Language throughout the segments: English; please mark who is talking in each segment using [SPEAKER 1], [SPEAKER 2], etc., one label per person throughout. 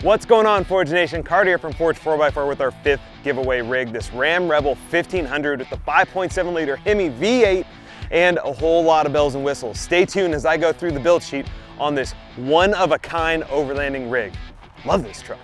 [SPEAKER 1] What's going on, Forge Nation? Card here from Forge 4x4 with our 5th giveaway rig, this Ram Rebel 1500 with the 5.7 liter Hemi V8 and a whole lot of bells and whistles. Stay tuned as I go through the build sheet on this one-of-a-kind overlanding rig. Love this truck.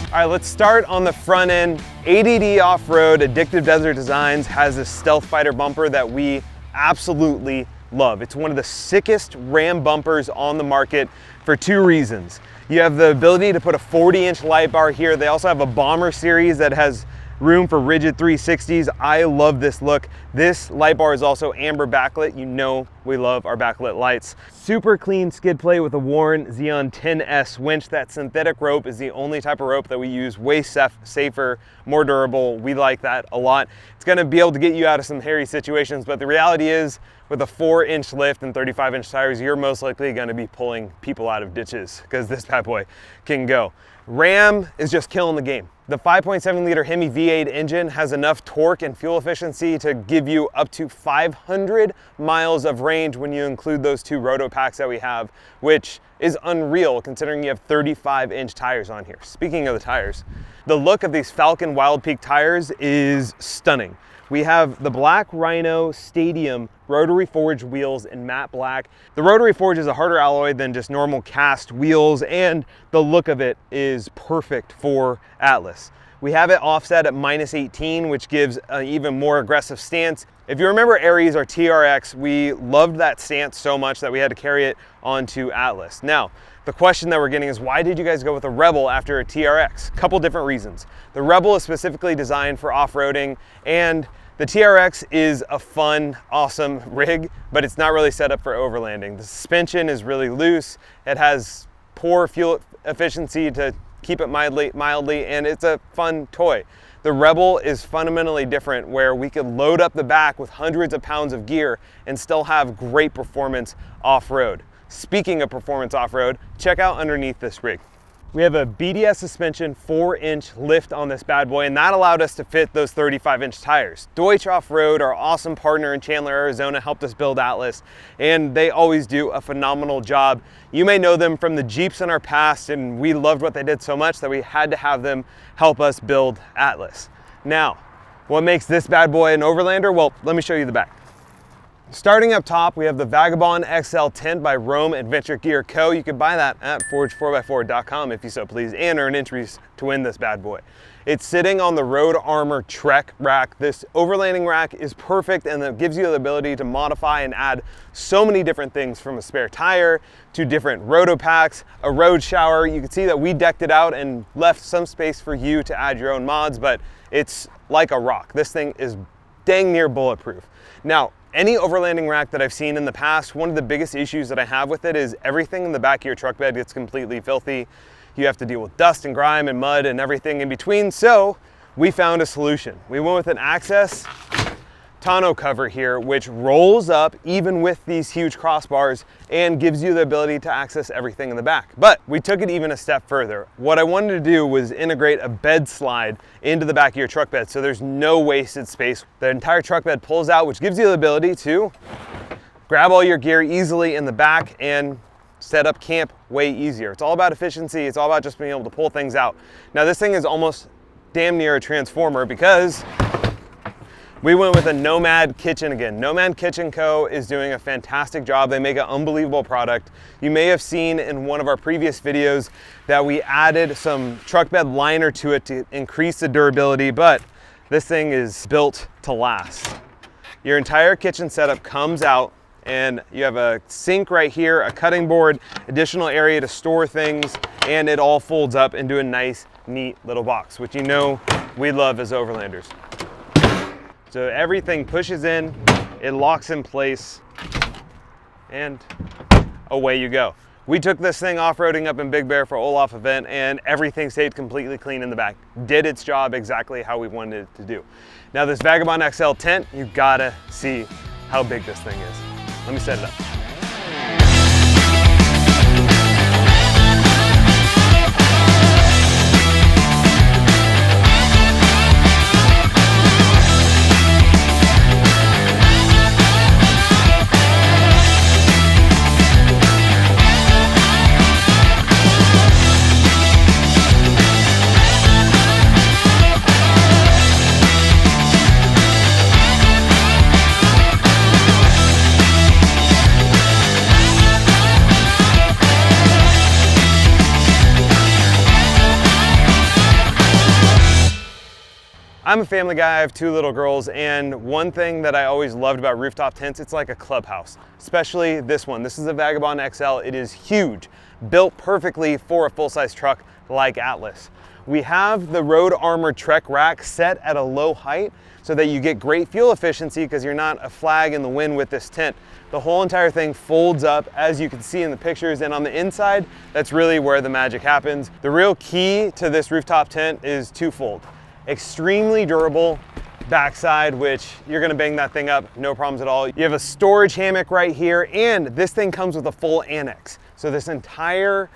[SPEAKER 1] All right, let's start on the front end. ADD Offroad Addictive Desert Designs has this Stealth Fighter bumper that we absolutely love. It's one of the sickest Ram bumpers on the market for two reasons. You have the ability to put a 40-inch light bar here. They also have a Bomber series that has room for rigid 360s. I love this look. This light bar is also amber backlit. You know we love our backlit lights. Super clean skid plate with a Warren Xeon 10S winch. That synthetic rope is the only type of rope that we use. Way safer, more durable. We like that a lot. It's gonna be able to get you out of some hairy situations, but the reality is with a 4-inch lift and 35-inch tires, you're most likely gonna be pulling people out of ditches because this bad boy can go. Ram is just killing the game. The 5.7 liter Hemi V8 engine has enough torque and fuel efficiency to give you up to 500 miles of range when you include those two RotoPax that we have, which is unreal considering you have 35-inch tires on here. Speaking of the tires, the look of these Falken Wildpeak tires is stunning. We have the black Rhino Stadium rotary forged wheels in matte black. The rotary forge is a harder alloy than just normal cast wheels, and the look of it is perfect for Atlas. We have it offset at -18, which gives an even more aggressive stance. If you remember Aries or TRX, we loved that stance so much that we had to carry it onto Atlas. Now, the question that we're getting is, why did you guys go with a Rebel after a TRX? Couple different reasons. The Rebel is specifically designed for off-roading, and the TRX is a fun, awesome rig, but it's not really set up for overlanding. The suspension is really loose. It has poor fuel efficiency to keep it mildly, and it's a fun toy. The Rebel is fundamentally different, where we could load up the back with hundreds of pounds of gear and still have great performance off-road. Speaking of performance off-road, check out underneath this rig. We have a BDS Suspension 4-inch lift on this bad boy, and that allowed us to fit those 35-inch tires. Doetch Offroad, our awesome partner in Chandler, Arizona, helped us build Atlas, and they always do a phenomenal job. You may know them from the Jeeps in our past, and we loved what they did so much that we had to have them help us build Atlas. Now, what makes this bad boy an Overlander? Well, let me show you the back. Starting up top, we have the Vagabond XL tent by Rome Adventure Gear Co. You can buy that at forge4x4.com if you so please, and earn entries to win this bad boy. It's sitting on the Road Armor Trek rack. This overlanding rack is perfect, and it gives you the ability to modify and add so many different things, from a spare tire to different RotoPax, a road shower. You can see that we decked it out and left some space for you to add your own mods, but it's like a rock. This thing is dang near bulletproof. Now, any overlanding rack that I've seen in the past, one of the biggest issues that I have with it is everything in the back of your truck bed gets completely filthy. You have to deal with dust and grime and mud and everything in between, so we found a solution. We went with an Access tonneau cover here, which rolls up even with these huge crossbars and gives you the ability to access everything in the back. But we took it even a step further. What I wanted to do was integrate a bed slide into the back of your truck bed, so there's no wasted space. The entire truck bed pulls out, which gives you the ability to grab all your gear easily in the back and set up camp way easier. It's all about efficiency. It's all about just being able to pull things out. Now, this thing is almost damn near a transformer because we went with a Nomad Kitchen again. Nomad Kitchen Co. is doing a fantastic job. They make an unbelievable product. You may have seen in one of our previous videos that we added some truck bed liner to it to increase the durability, but this thing is built to last. Your entire kitchen setup comes out, and you have a sink right here, a cutting board, additional area to store things, and it all folds up into a nice, neat little box, which you know we love as Overlanders. So everything pushes in, it locks in place, and away you go. We took this thing off-roading up in Big Bear for Olaf event, and everything stayed completely clean in the back. Did its job exactly how we wanted it to do. Now this Vagabond XL tent, you gotta see how big this thing is. Let me set it up. I'm a family guy, I have 2 little girls, and one thing that I always loved about rooftop tents, it's like a clubhouse, especially this one. This is a Vagabond XL. It is huge, built perfectly for a full-size truck like Atlas. We have the Road Armor Trek rack set at a low height so that you get great fuel efficiency because you're not a flag in the wind with this tent. The whole entire thing folds up, as you can see in the pictures, and on the inside, that's really where the magic happens. The real key to this rooftop tent is twofold. Extremely durable backside, which you're gonna bang that thing up, no problems at all. You have a storage hammock right here, and this thing comes with a full annex. So this entire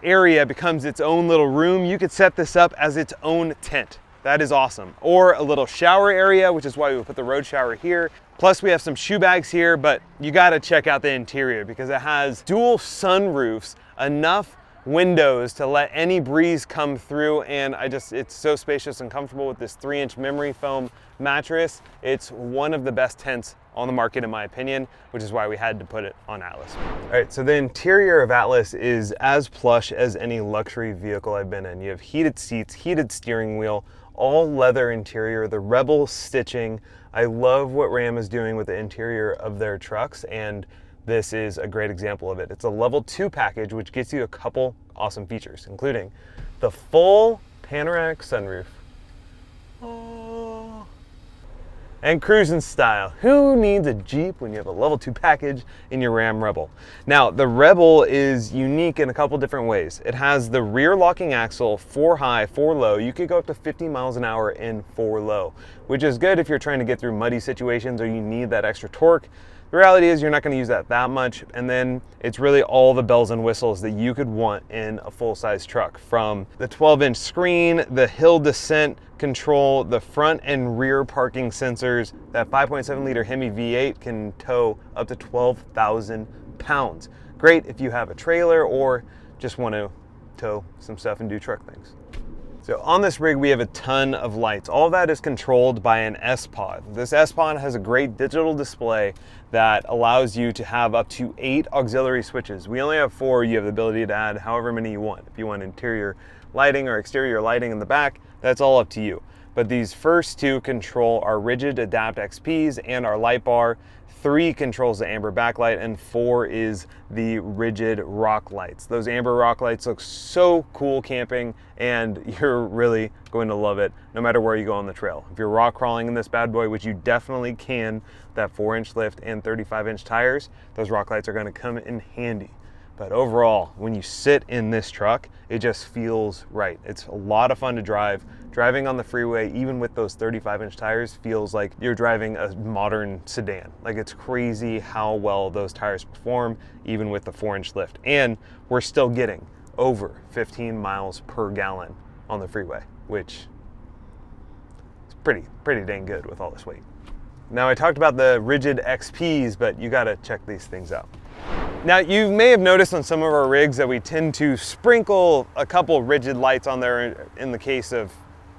[SPEAKER 1] area becomes its own little room. You could set this up as its own tent. That is awesome. Or a little shower area, which is why we put the road shower here. Plus we have some shoe bags here, but you gotta check out the interior because it has dual sunroofs, enough windows to let any breeze come through, and it's so spacious and comfortable with this 3-inch memory foam mattress. It's one of the best tents on the market in my opinion, which is why we had to put it on Atlas. All right, so the interior of Atlas is as plush as any luxury vehicle I've been in. You have heated seats, heated steering wheel, all leather interior, the Rebel stitching. I love what Ram is doing with the interior of their trucks, and this is a great example of it. It's a level 2 package, which gets you a couple awesome features, including the full panoramic sunroof. Oh. And cruising style. Who needs a Jeep when you have a level 2 package in your Ram Rebel? Now, the Rebel is unique in a couple different ways. It has the rear locking axle, 4 high, 4 low. You could go up to 50 miles an hour in 4 low, which is good if you're trying to get through muddy situations or you need that extra torque. The reality is you're not going to use that much, and then it's really all the bells and whistles that you could want in a full-size truck, from the 12-inch screen, the hill descent control, the front and rear parking sensors. That 5.7-liter Hemi V8 can tow up to 12,000 pounds. Great if you have a trailer or just want to tow some stuff and do truck things. So on this rig, we have a ton of lights. All of that is controlled by an S-Pod. This S-Pod has a great digital display that allows you to have up to 8 auxiliary switches. We only have 4. You have the ability to add however many you want. If you want interior lighting or exterior lighting in the back, that's all up to you. But these first 2 control our rigid adapt XPs and our light bar. 3 controls the amber backlight, and 4 is the rigid rock lights. Those amber rock lights look so cool camping, and you're really going to love it no matter where you go on the trail. If you're rock crawling in this bad boy, which you definitely can, that 4-inch lift and 35-inch tires, those rock lights are going to come in handy. But overall, when you sit in this truck, it just feels right. It's a lot of fun to drive. Driving on the freeway, even with those 35-inch tires, feels like you're driving a modern sedan. Like, it's crazy how well those tires perform, even with the 4-inch lift. And we're still getting over 15 miles per gallon on the freeway, which is pretty dang good with all this weight. Now, I talked about the rigid XPs, but you gotta check these things out. Now, you may have noticed on some of our rigs that we tend to sprinkle a couple rigid lights on there in the case of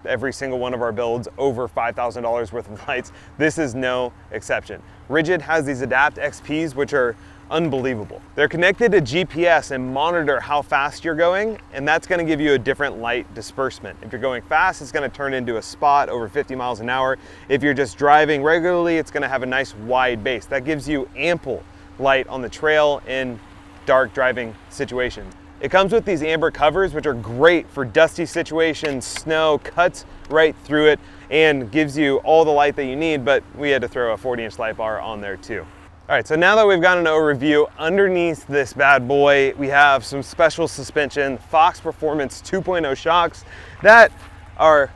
[SPEAKER 1] every single one of our builds over $5,000 worth of lights. This is no exception. Rigid has these Adapt XPs, which are unbelievable. They're connected to GPS and monitor how fast you're going, and that's gonna give you a different light disbursement. If you're going fast, it's gonna turn into a spot over 50 miles an hour. If you're just driving regularly, it's gonna have a nice wide base. That gives you ample light on the trail in dark driving situations. It comes with these amber covers, which are great for dusty situations. Snow cuts right through it and gives you all the light that you need, but we had to throw a 40-inch light bar on there too. All right, so now that we've got an overview, underneath this bad boy, we have some special suspension, Fox Performance 2.0 shocks that are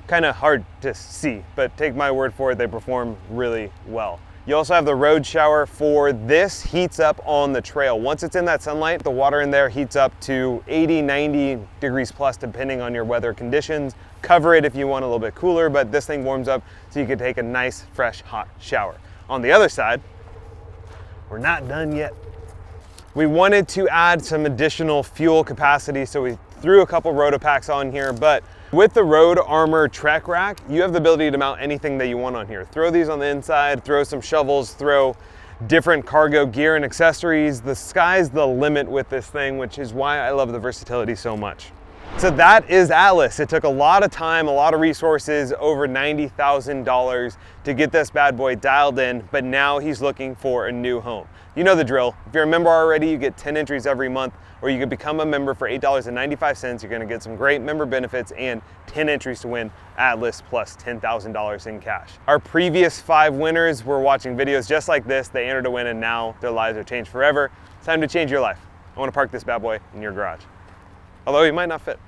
[SPEAKER 1] kind of hard to see, but take my word for it, they perform really well. You also have the road shower for this, heats up on the trail. Once it's in that sunlight, the water in there heats up to 80, 90 degrees plus, depending on your weather conditions. Cover it if you want a little bit cooler, but this thing warms up so you can take a nice, fresh, hot shower. On the other side, we're not done yet. We wanted to add some additional fuel capacity, so we threw a couple RotoPax on here, but with the Road Armor Trek rack, you have the ability to mount anything that you want on here. Throw these on the inside, throw some shovels, throw different cargo gear and accessories. The sky's the limit with this thing, which is why I love the versatility so much. So that is Atlas. It took a lot of time, a lot of resources, over $90,000 to get this bad boy dialed in, but now he's looking for a new home. You know the drill. If you're a member already, you get 10 entries every month, or you can become a member for $8.95. You're gonna get some great member benefits and 10 entries to win Atlas plus $10,000 in cash. Our previous 5 winners were watching videos just like this. They entered to win and now their lives are changed forever. It's time to change your life. I wanna park this bad boy in your garage. Although he might not fit.